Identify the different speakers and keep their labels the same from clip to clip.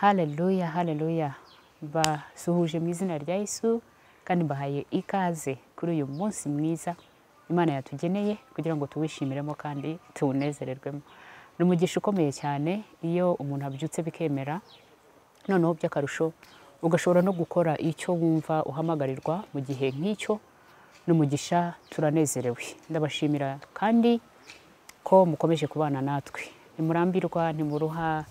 Speaker 1: Haleluya, haleluya. Basuhuje mu izina rya Yesu kandi mbahaye ikaze kuri uyu munsi mwiza Imana yatugeneye kugira ngo tuwishimiremo kandi tuwunezererwemo. Ni umugisha ukomeye cyane iyo umuntu abyutse bikemera, noneho by'akarusho ugashobora no gukora icyo wumva uhamagarirwa mu gihe nk'icyo. Ni umugisha, turanezerewe. Ndabashimira kandi ko mukomeje kubana natwe. Nimurambirwa, ntimuruha.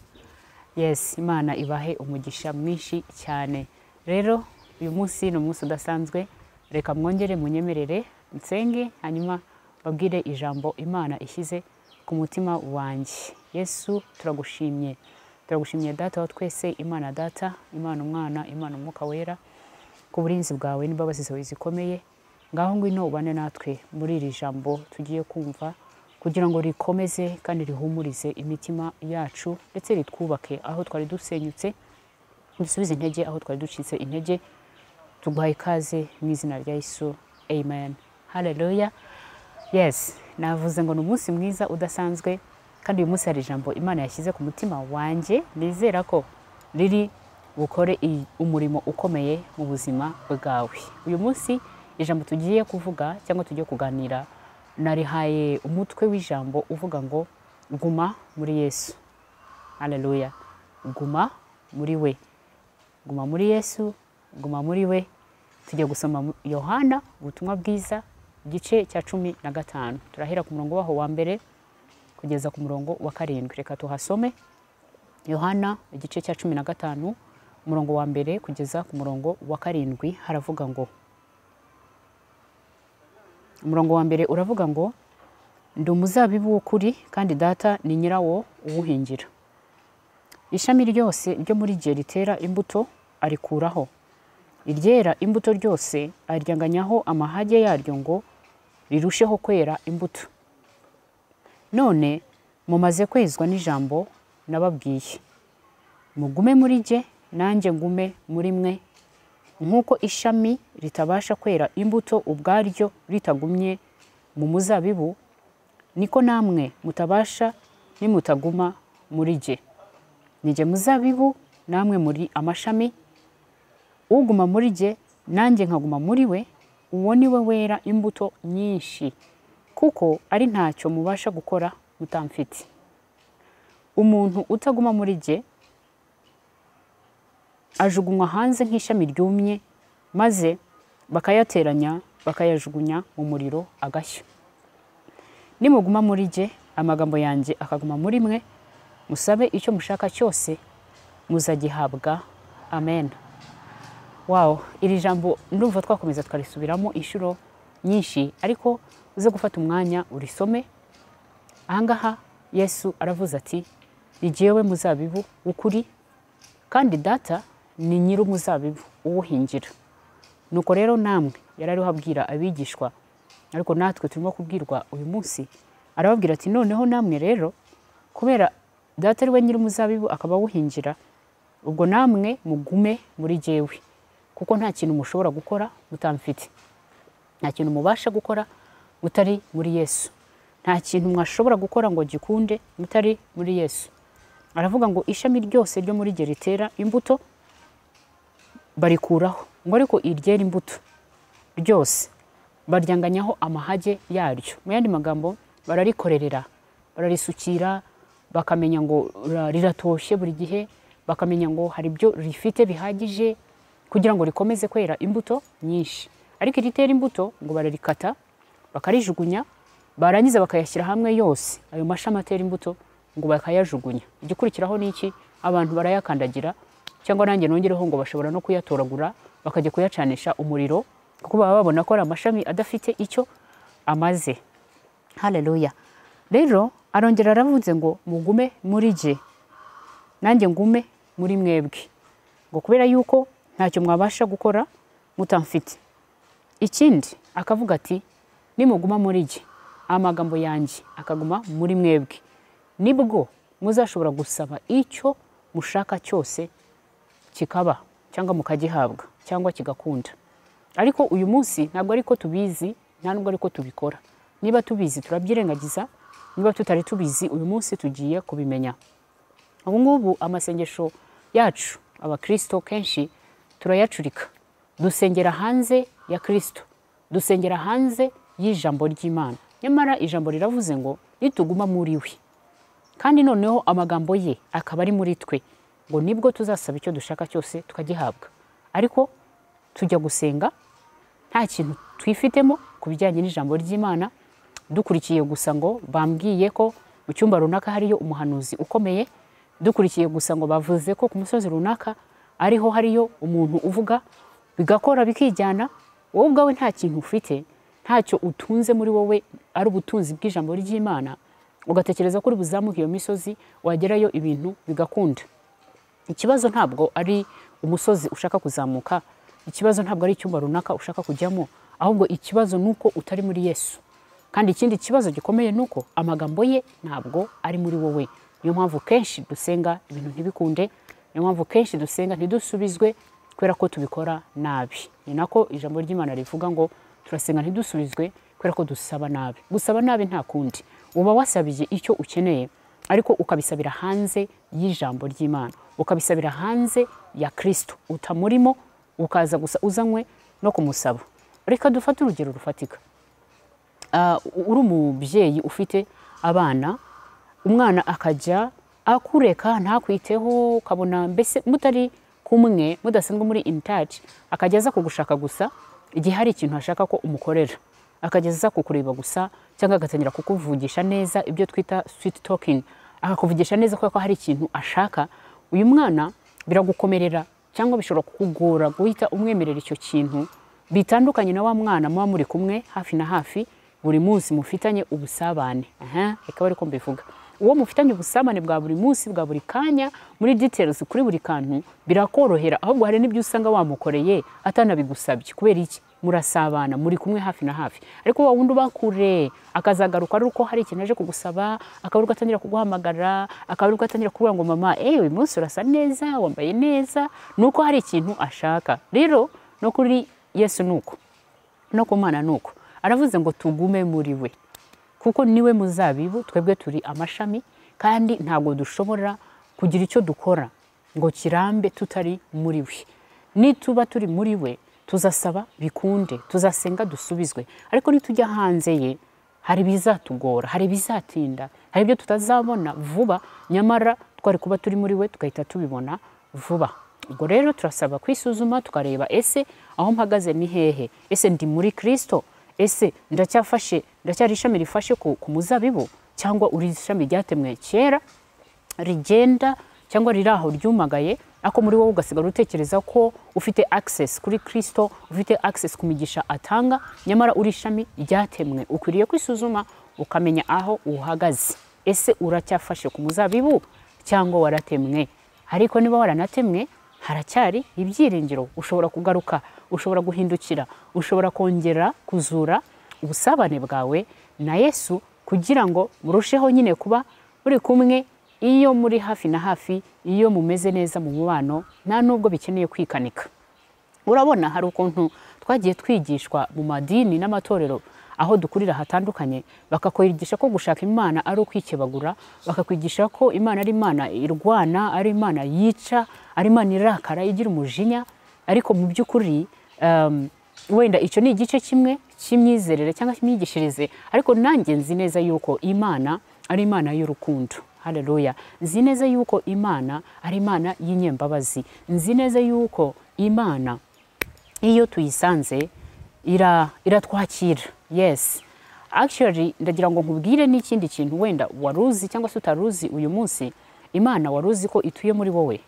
Speaker 1: Yes, Imana ibahe umugisha mwinshi cyane. Rero uyu munsi ni umunsi udasanzwe, reka mwongere munyemerere nsenge hanyuma babwire ijambo Imana ishyize ku mutima wanjye. Yesu, turagushimye. Turagushimye Data wa twese, Imana Data, Imana Umwana, Imana Umwuka Wera, ku burinzi bwawe n'imbabazi zawe zikomeye. Ngaho ngwino ubane natwe muri iri jambo tugiye kumva, kugira ngo rikomeze kandi rihumurize imitima yacu, ndetse ritwubake aho twari dusenyutse, dusubize intege aho twari ducitse intege. Tuguhaye ikaze mu izina rya Yesu, amen. Haleluya. Yes, navuze ngo ni umunsi mwiza udasanzwe, kandi uyu munsi hari ijambo Imana yashyize ku mutima wanjye, nizera ko riri bukore umurimo ukomeye mu buzima bwawe. Uyu munsi ijambo tugiye kuvuga cyangwa tugiye kuganira, narihaye umutwe w'ijambo uvuga ngo guma muri Yesu. Haleluya. Guma muri we. Guma muri Yesu, guma muri we. Tugiye gusoma Yohana ubutumwa bwiza igice cya 15. Turahera ku murongo waho wa mbere kugeza ku murongo wa 7. Reka tuhasome Yohana igice cya 15 umurongo wa mbere kugeza ku murongo wa 7. Haravuga ngo, umurongo wa mbere uravuga ngo, ndi umuzabibu w'ukuri kandi Data ni nyirawo uwuhingira. Ishami ryose ryo muri jye ritera imbuto arikuraho, iryera imbuto ryose aryanganyaho amahage yaryo ngo rirusheho kwera imbuto. None mumaze kwezwa n'ijambo nababwiye. Mugume muri jye nanjye ngume muri mwe. Nk'uko ishami ritabasha kwera imbuto ubwaryo ritagumye mu muzabibu, niko namwe mutabasha nimutaguma muri jye. Ni jye muzabibu, namwe muri amashami. Uguma muri jye nanjye nkaguma muri we, uwo ni we wera imbuto nyinshi, kuko ari ntacyo mubasha gukora mutamfite. Umuntu utaguma muri jye ajugunywa hanze nk'ishami ryumye, maze bakayateranya bakayajugunya mu muriro agashya. Nimuguma muri jye, amagambo yanjye akaguma muri mwe, musabe icyo mushaka cyose muzagihabwa. Amen. Wow, iri jambo ndumva twakomeza twarisubiramo inshuro nyinshi, ariko uze gufata umwanya urisome. Ahangaha Yesu aravuze ati, ni jyewe muzabibu w'ukuri kandi Data ni nyiri umuzabibu uwuhingira. Nuko rero namwe yarariho abwira abigishwa, ariko natwe turimo kubwirwa uyu munsi. Arababwira ati, noneho namwe rero, kubera Data ari we nyiri umuzabibu akaba awuhingira, ubwo namwe mugume muri jyewe, kuko nta kintu mushobora gukora mutamfite. Nta kintu mubasha gukora mutari muri Yesu. Nta kintu mwashobora gukora ngo gikunde mutari muri Yesu. Aravuga ngo ishami ryose ryo muri jye ritera imbuto barikuraho, ngo ariko iryera imbuto ryose baryanganyaho amahage yaryo. Mu yandi magambo, bararikorerera, bararisukira, bakamenya ngo riratoshye buri gihe, bakamenya ngo hari ibyo rifite bihagije kugira ngo rikomeze kwera imbuto nyinshi. Ariko iritera imbuto ngo bararikata bakarijugunya, barangiza bakayashyira hamwe yose, ayo mashami atera imbuto ngo bakayajugunya. Igikurikiraho ni iki? Abantu barayakandagira, cyangwa nanjye nongereho ngo bashobora no kuyatoragura bakajya kuyacanisha umuriro, kuko baba babona ko ari amashami adafite icyo amaze. Haleluya. Rero arongera aravuze ngo mugume muri jye nanjye ngume muri mwebwe, ngo kubera yuko ntacyo mwabasha gukora mutamfite. Ikindi akavuga ati, nimuguma muri jye amagambo yanjye akaguma muri mwebwe, nibwo muzashobora gusaba icyo mushaka cyose kikaba, cyangwa mukagihabwa, cyangwa kigakunda. Ariko uyu munsi ntabwo ariko tubizi, nta nubwo ariko tubikora. Niba tubizi turabyirengagiza, niba tutari tubizi uyu munsi tugiye kubimenya. Ubu ngubu amasengesho yacu abakristo kenshi turayacurika, dusengera hanze ya Kristo, dusengera hanze y'ijambo ry'Imana. Nyamara ijambo riravuze ngo nituguma muri we kandi noneho amagambo ye akaba ari muri twe, ngo nibwo tuzasaba icyo dushaka cyose tukagihabwa. Ariko tujya gusenga nta kintu twifitemo ku bijyanye n'ijambo ry'Imana, dukurikiye gusa ngo bambwiye ko mu cyumba runaka hariyo umuhanuzi ukomeye, dukurikiye gusa ngo bavuze ko ku musozi runaka ariho hariyo umuntu uvuga, bigakora bikijyana. Wowe ubwawe nta kintu ufite, ntacyo utunze muri wowe ari ubutunzi bw'ijambo ry'Imana, ugatekereza ko uri buzamuke iyo misozi, wagerayo ibintu bigakunda. Ikibazo ntabwo ari umusozi ushaka kuzamuka, ikibazo ntabwo ari icyumba runaka ushaka kujyamo, ahubwo ikibazo nuko utari muri Yesu. Kandi ikindi kibazo gikomeye nuko amagambo ye ntabwo ari muri wowe. Niyo mpamvu kenshi dusenga ibintu ntibikunde, niyo mpamvu kenshi dusenga ntidusubizwe kubera ko tubikora nabi. Ni nako ijambo ry'Imana rivuga ngo turasenga ntidusubizwe kubera ko dusaba nabi. Gusaba nabi nta kundi, uba wasabiye icyo ukeneye ariko ukabisabira hanze y'ijambo ry'Imana, ukabisabira hanze ya Kristo, utamurimo, ukaza gusa uzanywe no kumusaba. Reka dufate urugero rufatika. Uri umubyeyi ufite abana, umwana akajya akureka ntakwiteho, ukabona mbese mutari kumwe, mudasanzwe muri in touch, akageza kugushaka gusa igihe hari ikintu ashaka ko umukorera, akageza kukureba gusa, cyangwa agatangira kukuvugisha neza, ibyo twita sweet talking, akakuvugisha neza kuko hari ikintu ashaka. Uyu mwana biragukomerera cyangwa bishobora kukugora guhita umwemerera icyo kintu, bitandukanye na wa mwana muba muri kumwe hafi na hafi, buri munsi mufitanye ubusabane. Reka bari ko mbivuga, uwo mufitanye ubusabane bwa buri munsi, bwa buri kanya, muri details kuri buri kantu, birakorohera. Ahubwo hari n'ibyo usanga wamukoreye atanabigusabye. Kubera iki? Murasabana, muri kumwe hafi na hafi. Ariko wa wundi bakure akazagaruka ari uko hari ikintu aje kugusaba, akabaruka atangira kuguhamagara, akabaruka atangira kuvuga ngo mama, uyu munsi urasa neza, wambaye neza, nuko hari ikintu ashaka. Rero no kuri Yesu nuko, no ku Mana nuko. Aravuze ngo tugume muri we, kuko niwe muzabibu, twebwe turi amashami, kandi ntabwo dushobora kugira icyo dukora ngo kirambe tutari muri we. Nituba turi muri we, tuzasaba bikunde, tuzasenga dusubizwe. Ariko nitujya hanze ye, hari bizatugora, hari bizatinda, hari ibyo tutazabona vuba, nyamara twari kuba turi muri we tugahita tubibona vuba. Ubwo rero turasaba kwisuzuma, tukareba ese aho mpagaze ni hehe, ese ndi muri Kristo, ese ndacyari ishami rifashe ku muzabibu, cyangwa uri ishami ryatemwe kera rigenda, cyangwa riri aho ryumagaye, ako muri wowe ugasigara utekereza ko ufite access kuri Kristo, ufite access ku migisha atanga, nyamara uri ishami ryatemwe. Ukwiriye kwisuzuma ukamenya aho uhagaze, ese uracyafashe ku muzabibu cyangwa waratemwe. Ariko niba waranatemwe, haracyari ibyiringiro, ushobora kugaruka, ushobora guhindukira, ushobora kongera kuzura ubusabane bwawe na Yesu, kugira ngo murusheho nyine kuba muri kumwe. Iyo muri hafi na hafi, iyo mumeze neza mu mubano, nta nubwo bikeneye kwikanika. Urabona hari ukuntu twagiye twigishwa mu madini n'amatorero aho dukurira hatandukanye, bakakwigisha ko gushaka Imana ari ukwikebagura, bakakwigisha ko Imana ari Imana irwana, ari Imana yica, ari Imana irakara, igira umujinya. Ariko mu by'ukuri wenda icyo ni igice kimwe cy'imyizerere cyangwa cy'imyigishirize, ariko nanjye nzi neza yuko Imana ari Imana y'urukundo. Haleluya. Nzi neza yuko Imana ari Imana y'inyembabazi. Nzi neza yuko Imana iyo tuyisanze iratwakira. Yes. Actually ndagira ngo nkubwire n'ikindi kintu wenda waruzi cyangwa se utaruzi uyu munsi. Imana waruzi ko ituye muri wowe.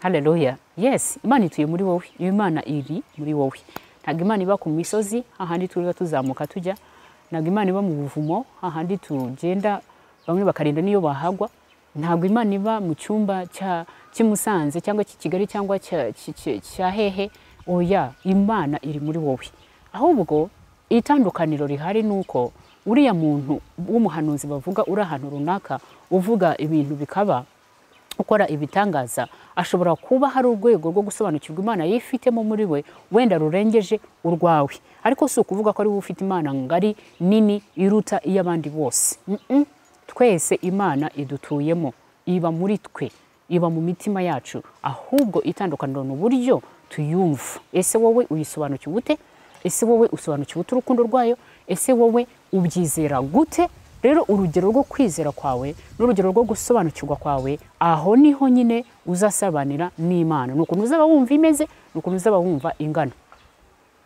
Speaker 1: Haleluya. Yes, Imana ituye muri wowe. Imana iri muri wowe. Ntabwo Imana iba ku misozi ahandi turiga tuzamuka tujya. Ntabwo Imana iba mu buvumo ahandi tugenda bamwe bakarinda niyo bahagwa. Ntabwo Imana iba mu cyumba cy'Imusanze cyangwa cy'Kigali cyangwa cya hehe. Oya, Imana iri muri wowe. Ahubwo itandukaniro rihari nuko uriya muntu w'umuhanuzi bavuga uri ahantu runaka uvuga ibintu bikaba, ukora ibitangaza, ashobora kuba hari urwego rwo gusobanukirwa Imana yifitemo muri we wenda rurengeje urwawe. Ariko si ukuvuga ko ari wowe ufite Imana ngari nini iruta iy'abandi bose. Twese Imana idutuyemo, iba muri twe. iba mu mitima yacu, ahubwo itandukaniro ni uburyo tuyumva. Ese wowe uyisobanukiwe ute? Ese wowe usobanukiwe ute urukundo rwayo? Ese wowe ubyizera gute? Rero urugero rwo kwizera kwawe n'urugero rwo gusobanukirwa kwawe, aho niho nyine uzasabanira n'Imana. Ni ukuntu uzaba wumva imeze, ni ukuntu uzaba wumva ingana.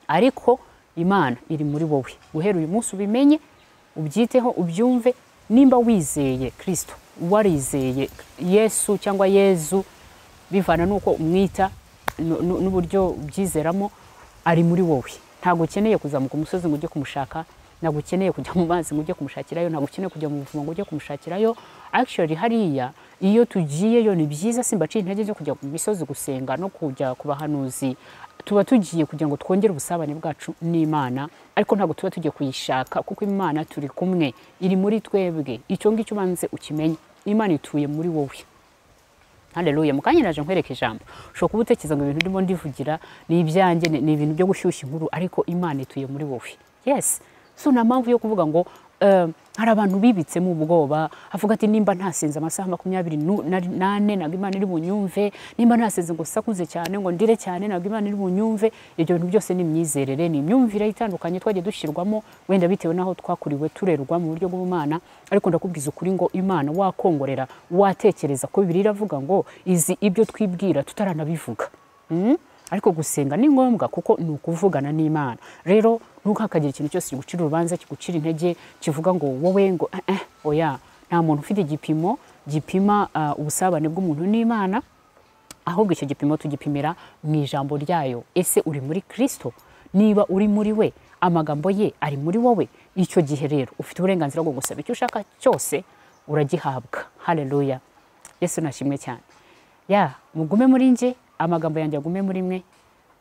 Speaker 1: Ariko Imana iri muri wowe. Guhera uyu munsi ubimenye, ubyiteho, ubyumve. Nimba wizeye Kristo, warizeye Yesu cyangwa Yezu, bivana nuko umwita n'uburyo byizeramo, ari muri wowe. Ntabwo ukeneye kuzamuka umusozi ngo ujye kumushaka, ntabwo ukeneye kujya mu mazi ngo ujye kumushakirayo, ntabwo ukeneye kujya mu buvumo ngo ujye kumushakirayo. Actually hariya iyo tugiyeyo ni byiza, simbaciye intege zo kujya ku misozi gusenga no kujya ku bahanuzi. Tuba tugiye kugira ngo twongere ubusabane bwacu n'Imana, ariko ntabwo tuba tugiye kuyishaka, kuko Imana turi kumwe, iri muri twebwe. Icyo ngicyo ubanze ukimenye, Imana ituye muri wowe. Haleluya. Mukanya naje nkwereka ijambo, ushobora kuba utekereza ngo ibintu ndimo ndivugira ni ibyanjye, ni ibintu byo gushyushya inkuru, ariko Imana ituye muri wowe. Yes. So nta mpamvu yo kuvuga ngo hari abantu bibitsemo ubwoba, avuga ati nimba ntasenze amasaha 28 ntabwo Imana iri bunyumve, nimba ntasenze ngo sakuze cyane ngo ndire cyane ntabwo Imana iri bunyumve. Ibyo bintu byose ni imyizerere, ni imyumvire itandukanye twagiye dushyirwamo, wenda bitewe naho twakuriwe turerwa mu buryo bw'Imana. Ariko ndakubwiza ukuri ngo Imana wakongorera, watekereza ko Bibiliya iravuga ngo izi ibyo twibwira tutaranabivuga. Ariko gusenga ni ngombwa, kuko ni ukuvugana n'Imana. Rero ntukakagira ikintu cyose kigucira urubanza, kigucira intege, kivuga ngo wowe ngo oya. Nta muntu ufite igipimo gipima ubusabane bw'umuntu n'Imana, ahubwo icyo gipimo tugipimira mu ijambo ryayo. Ese uri muri Kristo? Niba uri muri we, amagambo ye ari muri wowe, icyo gihe rero ufite uburenganzira bwo gusaba icyo ushaka cyose, uragihabwa. Haleluya. Yesu nashimwe cyane. Mugume muri nje, amagambo yanjye agume muri mwe,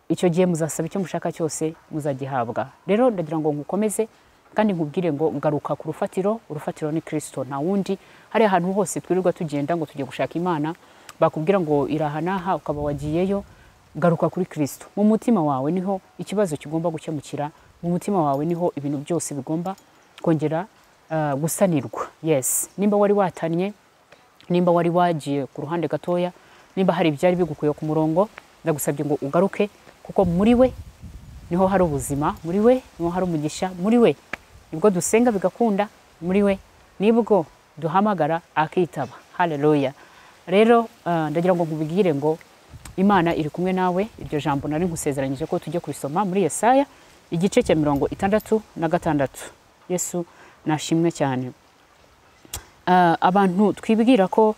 Speaker 1: icyo gihe muzasaba icyo mushaka cyose muzagihabwa. Rero ndagira ngo ngukomeze kandi nkubwire ngo garuka ku rufatiro. Urufatiro ni Kristo, nta wundi. Hari ahantu hose twirirwa tugenda ngo tujye gushaka Imana, bakubwira ngo irahanaha ukaba wagiyeyo. Garuka kuri Kristo. Mu mutima wawe niho ikibazo kigomba gukemukira, mu mutima wawe niho ibintu byose bigomba kongera gusanirwa. Yes. Nimba wari watanye, nimba wari wagiye ku ruhande gatoya, nimba hari ibyari bigukuye ku murongo, ndagusabye ngo ugaruke, kuko muri we niho hari ubuzima, muri we niho hari umugisha, muri we nibwo dusenga bigakunda, muri we nibwo duhamagara akitaba. Haleluya. Rero ndagira ngo nkubwire ngo Imana iri kumwe nawe. Iryo jambo nari nkusezeranyije ko tujye kubisoma muri Yesaya igice cya 66. Yesu nashimwe cyane. Abantu twibwira ko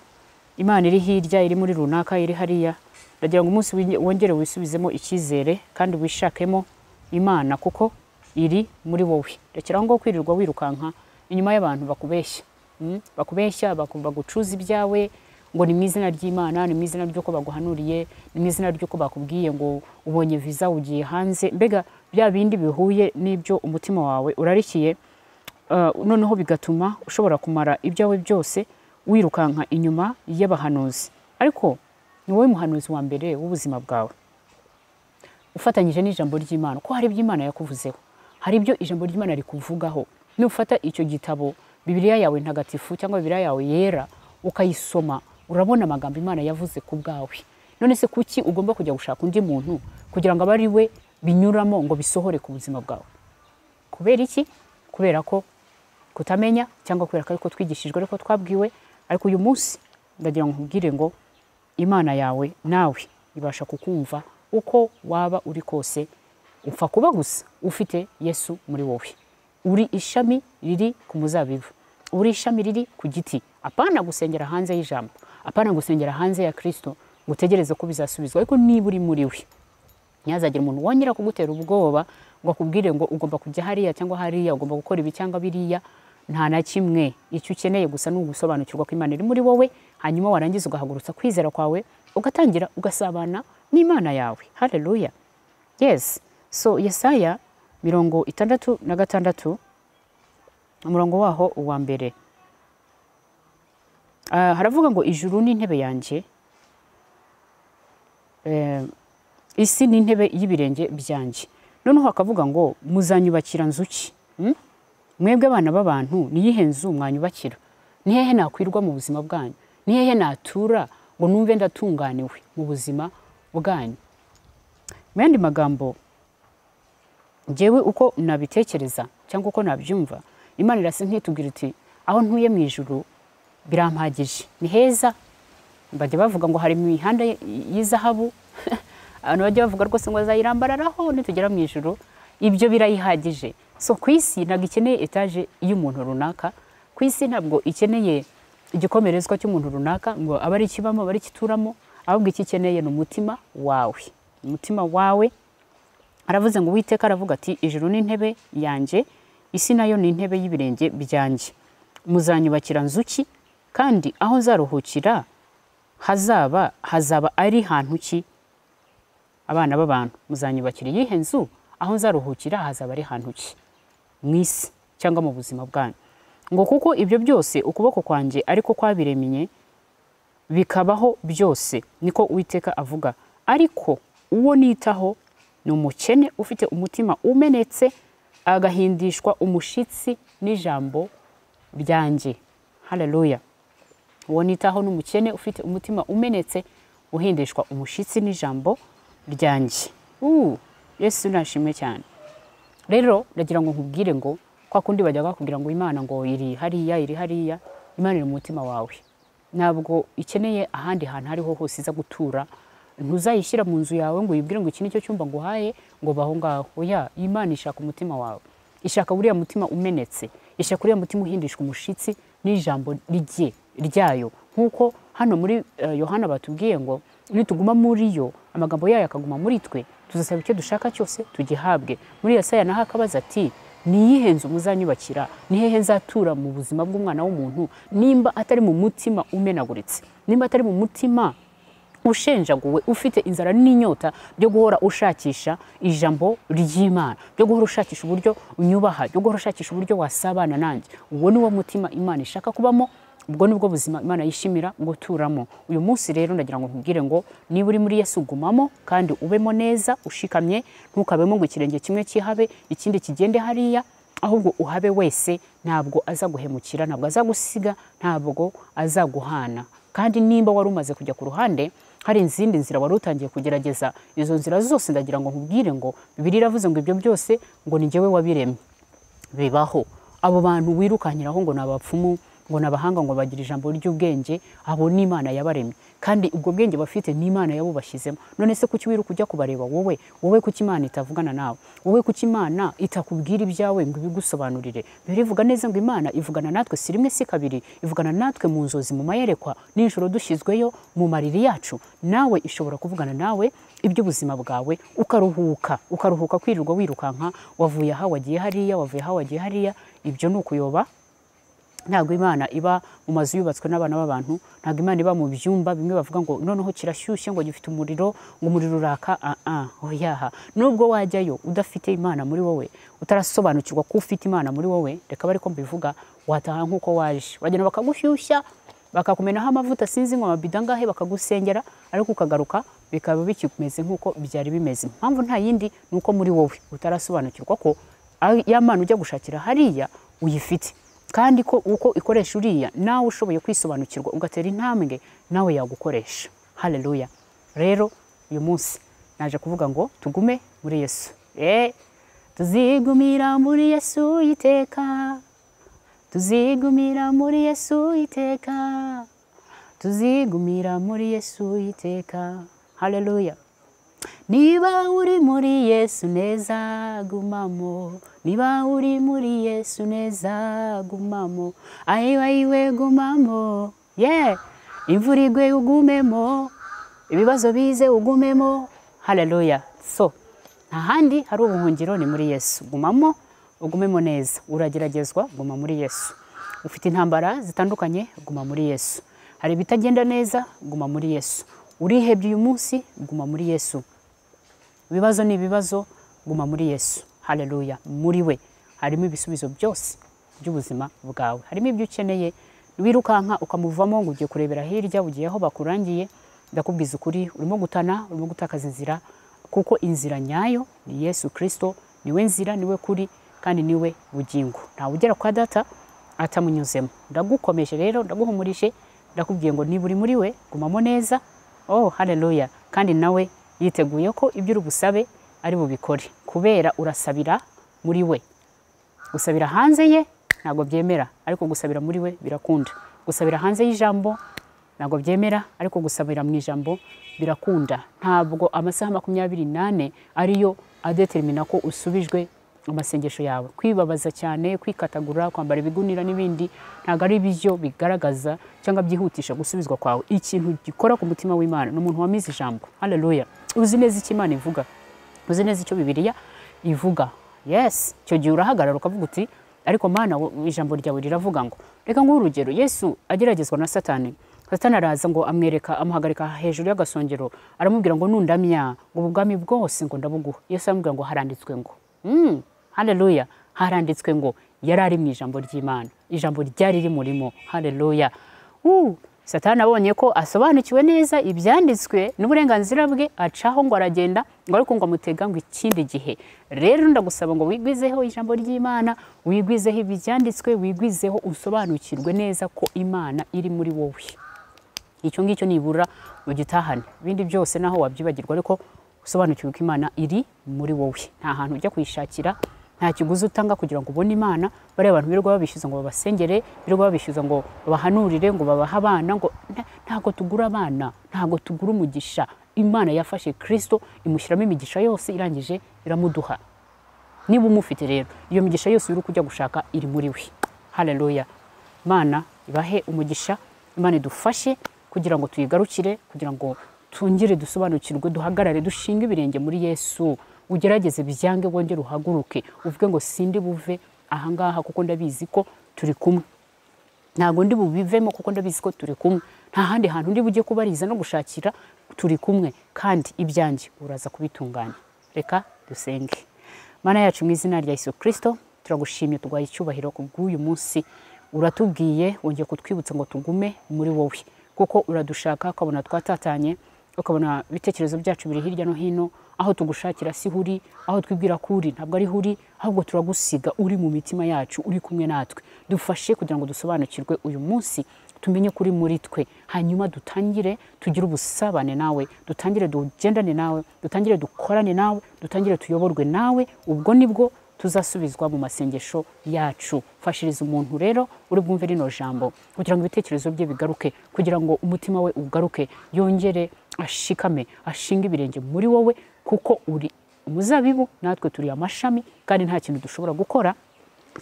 Speaker 1: Imana iri hirya, iri muri runaka, iri hariya, ndagira ngo umunsi wongere wisubizemo icyizere kandi wishakemo Imana, kuko iri muri wowe. Rekera ngo kwirirwa wirukanka inyuma y'abantu bakubeshya, bagucuza ibyawe, ngo ni mu izina ry'Imana, ni mu izina ry'uko baguhanuriye, ni mu izina ry'uko bakubwiye ngo ubonye visa ugiye hanze. Mbega bya bindi bihuye n'ibyo umutima wawe urarikiye, noneho bigatuma ushobora kumara ibyawe byose wirukanka inyuma y'abahanuzi. Ariko ni wowe muhanuzi wa mbere w'ubuzima bwawe, ufatanyije n'ijambo ry'Imana, ko hari iby'Imana yakuvuzeho, hari ibyo ijambo ry'Imana rikuvugaho. Nufata icyo gitabo Bibiliya yawe ntagatifu cyangwa Bibiliya yawe yera ukayisoma, urabona amagambo Imana yavuze ku bwawe. None se kuki ugomba kujya gushaka undi muntu kugira ngo abari we binyuramo ngo bisohore ku buzima bwawe? Kubera iki? Kubera ko kutamenya, cyangwa kubera ko twigishijwe ariko twabwiwe. Ariko uyu munsi ndagira ngo nkubwire ngo Imana yawe nawe ibasha kukumva uko waba uri kose, upfa kuba gusa ufite Yesu muri wowe. Uri ishami riri ku muzabibu, uri ishami riri ku giti. Apana gusengera hanze y'ijambo, apana gusengera hanze ya Kristo gutegereze ko bizasubizwa. Ariko niba uri muri we, nyazagira umuntu wongera kugutera ubwoba ngo akubwire ngo ugomba kujya hariya cyangwa hariya, ugomba gukora ibi cyangwa biriya. Nta na kimwe. Icyo ukeneye gusa ni ugusobanukirwa ko Imana iri muri wowe, hanyuma warangiza ugahagurutsa kwizera kwawe, ugatangira ugasabana n'Imana yawe. Haleluya. Yes. So Yesaya 66 umurongo waho uwa mbere, haravuga ngo ijuru ni intebe yanjye, isi ni intebe y'ibirenge byanjye. Noneho hakavuga ngo muzanyubakira nzuki. Mwebwe abana b'abantu, niyihe nzu mwanyubakira? Ni hehe nakwirwa mu buzima bwanyu? Ni hehe natura ngo numve ndatunganiwe mu buzima bwanyu. Mu yandi magambo, njyewe uko nabitekereza cyangwa uko nabyumva, Imana irasa nk'itubwira iti aho ntuye mu ijuru birampagije, ni heza. Bajya bavuga ngo hari imihanda y'izahabu abantu bajya bavuga rwose ngo azayirambararaho nitugera mu ijuru, ibyo birayihagije. So ku isi ntabwo ikeneye etaje y'umuntu runaka, ku isi ntabwo ikeneye igikomerezwa cy'umuntu runaka ngo abe ari ikibamo abe ari ikituramo, ahubwo icyo ikeneye ni umutima wawe. Umutima wawe, aravuze ngo Uwiteka aravuga ati ijuru ni intebe yanjye, isi nayo ni intebe y'ibirenge byanjye. Muzanyubakira nzuki, kandi aho nzaruhukira hazaba ari hantu ki? Abana b'abantu, muzanyubakira iyihe nzu? Aho nzaruhukira hazaba ari hantu ki? Mu isi cyangwa mu buzima bwanyu. Ngo kuko ibyo byose ukuboko kwanjye ariko kwabiremye bikabaho byose, niko Uwiteka avuga. Ariko uwo nitaho ni umukene ufite umutima umenetse, agahindishwa umushitsi n'ijambo ryanjye. Haleluya. Uwo nitaho ni umukene ufite umutima umenetse, uhindishwa umushitsi n'ijambo ryanjye. Yesu nashimwe cyane. Rero ndagira ngo nkubwire ngo kwa kundi bajya bakubwira ngo Imana ngo iri hariya, Imana iri mu mutima wawe. Ntabwo ikeneye ahandi hantu hariho hose iza gutura. Ntuzayishyira mu nzu yawe ngo uyibwire ngo iki nicyo cyumba ngo uhaye ngo baho ngaho. Oya, Imana ishaka umutima wawe, ishaka buriya mutima umenetse, ishaka uriya mutima uhindishwa umushitsi n'ijambo ryayo. Nk'uko hano muri Yohana batubwiye ngo nituguma muri yo, amagambo yayo akaguma muri twe, tuzasaba icyo dushaka cyose tugihabwe. Muri Yesaya naho akabaza ati niyihe nzu muzanyubakira, ni hehe nzatura mu buzima bw'umwana w'umuntu, nimba atari mu mutima umenaguritse, nimba atari mu mutima ushenjaguwe, ufite inzara n'inyota byo guhora ushakisha ijambo ry'Imana, byo guhora ushakisha uburyo unyubaha, byo guhora ushakisha uburyo wasabana nanjye. Uwo ni wo mutima Imana ishaka kubamo, ubwo nibwo buzima Imana yishimira guturamo. Uyu munsi rero ndagira ngo nkubwire ngo niba uri muri Yesu gumamo kandi ubemo neza ushikamye, ntukabemo ngo ikirenge kimwe kihabe ikindi kigende hariya, ahubwo uhabe wese. Ntabwo azaguhemukira, ntabwo azagusiga, ntabwo azaguhana. Kandi nimba wari umaze kujya ku ruhande, hari izindi nzira wari utangiye kugerageza, izo nzira zose ndagira ngo nkubwire ngo Bibiliya iravuze ngo ibyo byose ngo ni njyewe wabiremye. Bibaho. Abo bantu wirukankiraho ngo nabapfumu, ngo nabahanga, ngo bagira ijambo ry'ubwenge, abo ni Imana yabaremye, kandi ubwo bwenge bafite ni Imana yabubashyizemo. None se kuki wiruka ujya kubareba wowe kuki Imana itavugana nawe? Wowe kuki Imana itakubwira ibyawe ngo ibigusobanurire? Birivuga neza ngo Imana ivugana natwe si rimwe si kabiri, ivugana natwe mu nzozi, mu mayerekwa, n'ijoro dushyizweyo mu mariri yacu. Nawe ishobora kuvugana nawe iby'ubuzima bwawe, ukaruhuka kwirirwa wirukanka, wavuye aha wagiye hariya. Ibyo ni ukuyoba. Ntabwo Imana iba mu mazu yubatswe n'abana b'abantu, ntabwo Imana iba mu byumba bimwe bavuga ngo noneho kirashyushye ngo gifite umuriro, ngo umuriro uraka. Oya, nubwo wajyayo udafite Imana muri wowe, utarasobanukirwa ko ufite Imana muri wowe, reka bari ko mbivuga, wataha nk'uko waje, bagenda bakagushyushya, bakakumenaho amavuta sinzi ngo amabida ngahe, bakagusengera, ariko ukagaruka bikaba bikimeze nk'uko byari bimeze. Impamvu nta yindi, nuko muri wowe utarasobanukirwa ko ya Mana ujya gushakira hariya uyifite, kandi ko uko ikoresha uriya nawe ushoboye kwisobanukirwa ugatera intambwe, nawe yagukoresha. Haleluya. Rero uyu munsi naje kuvuga ngo tugume muri Yesu. Tuzigumira muri Yesu iteka, tuzigumira muri Yesu iteka, tuzigumira muri Yesu iteka. Haleluya. Niba uri muri Yesu neza gumamo, niba uri muri Yesu neza gumamo, ayiwe gumamo. Imvura igwe ugumemo, ibibazo bize ugumemo. Haleluya. So nta handi hari ubuhungiro ni muri Yesu. Gumamo, ugumemo neza. Urageragezwa, guma muri Yesu. Ufite intambara zitandukanye, guma muri Yesu. Hari ibitagenda neza, guma muri Yesu. Urihebye uyu munsi, guma muri Yesu. Ibibazo ni ibibazo, guma muri Yesu. Haleluya. Muri we harimo ibisubizo byose by'ubuzima bwawe. Harimo ibyo ukeneye, wirukanka ukamuvamo ngo ugiye kurebera hirya, ugiye aho bakurangiye. Ndakubwiza ukuri, urimo gutana, urimo gutakaza inzira, kuko inzira nyayo ni Yesu Kristo. Niwe nzira, niwe kuri, kandi niwe bugingo. Nta ugera kwa Data atamunyuzemo. Ndagukomeje rero, ndaguhumurishe, ndakubwiye ngo niba uri muri we gumamo neza. Oh haleluya. Kandi nawe yiteguye ko ibyo uri busabe ari bubikore, kubera urasabira muri we. Gusabira hanze ye ntabwo byemera, ariko gusabira muri we birakunda. Gusabira hanze y'ijambo ntabwo byemera, ariko gusabira mu ijambo birakunda. Ntabwo amasaha 24 ariyo adetermina ko usubijwe amasengesho yawe. Kwibabaza cyane, kwikatagura, kwambara ibigunira n'ibindi ntabwo ari byo bigaragaza cyangwa byihutisha gusubizwa kwawe. Ikintu gikora ku mutima w'Imana n'umuntu wamize ijambo. Haleluya. Uzi neza icyo Imana ivuga, uzi neza icyo Bibiliya ivuga. Yes, cyo gihe urahagarara ukavuga uti ariko Mana ijambo ryawe riravuga ngo. Reka ng'urugero, Yesu ageragezwa na Satani. Satani araza ngo amuhagarika hejuru y'agasongero, aramubwira ngo nundamya ngo ubwami bwose ngo ndabuguha. Yesu aramubwira ngo haranditswe ngo. Haleluya. Haranditswe ngo yari ari mu ijambo ry'Imana, ijambo ryari rimurimo. Haleluya. Satani abonye ko asobanukiwe neza ibyanditswe n'uburenganzira bwe, acaho ngo aragenda, ngo ariko ngo amutega ngo ikindi gihe. Rero ndagusaba ngo wigwizeho ijambo ry'Imana, wigwizeho ibyanditswe, wigwizeho usobanukirwe neza ko Imana iri muri wowe. Icyo ngicyo nibura ugitahane. Ibindi byose naho wabyibagirwa, ariko usobanukirwe ko Imana iri muri wowe. Nta hantu ujya kwishakira, nta kiguzi utanga kugira ngo ubone Imana. Bari abantu birirwa babishyuza ngo babasengere, birirwa babishyuza ngo babahanurire, ngo babaha abana, ngo ntago tugura abana, ntago tugura umugisha. Imana yafashe Kristo imushyiramo imigisha yose, irangije iramuduha. Niba umufite rero, iyo migisha yose uri kujya gushaka iri muri we. Haleluya. Imana ibahe umugisha, Imana idufashe kugira ngo tuyigarukire, kugira ngo tungire dusobanukirwe, duhagarare, dushinga ibirenge muri Yesu. Ugerageze byange, wongere uhaguruke, uvuge ngo sindi buve ahangaha kuko ndabizi ko turi kumwe. Ntago ndi bubivemo kuko ndabizi ko turi kumwe. Nta handi hantu ndi bujye kubariza no gushakira, turi kumwe kandi ibyanjye uraza kubitunganya. Reka dusenge. Mana yacu mu izina rya Yesu Kristo, turagushimye, tugwaye icyubahiro ku bw'uyu munsi. Uratubwiye wongeye kutwibutsa ngo tugume muri wowe, kuko uradushaka, ukabona twatatanye, ukabona ibitekerezo byacu biri hirya no hino. Aho tugushakira si huri, aho twibwira kuri ntabwo ari huri, ahubwo turagusiga uri mu mitima yacu, uri kumwe natwe. Dufashe kugira ngo dusobanukirwe uyu munsi, tumenye kuri muri twe, hanyuma dutangire tugire ubusabane nawe, dutangire dugendane nawe, dutangire dukorane nawe, dutangire tuyoborwe nawe. Ubwo nibwo tuzasubizwa mu masengesho yacu. Fashiriza umuntu rero uri bwumve rino jambo, kugira ngo ibitekerezo bye bigaruke, kugira ngo umutima we ugaruke, yongere ashikame, ashinga ibirenge muri wowe, kuko uri umuzabibu, natwe turi amashami, kandi nta kintu dushobora gukora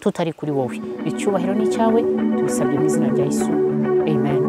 Speaker 1: tutari kuri wowe. Icyubahiro ni cyawe, tubisabye mu izina rya Yesu. Amen.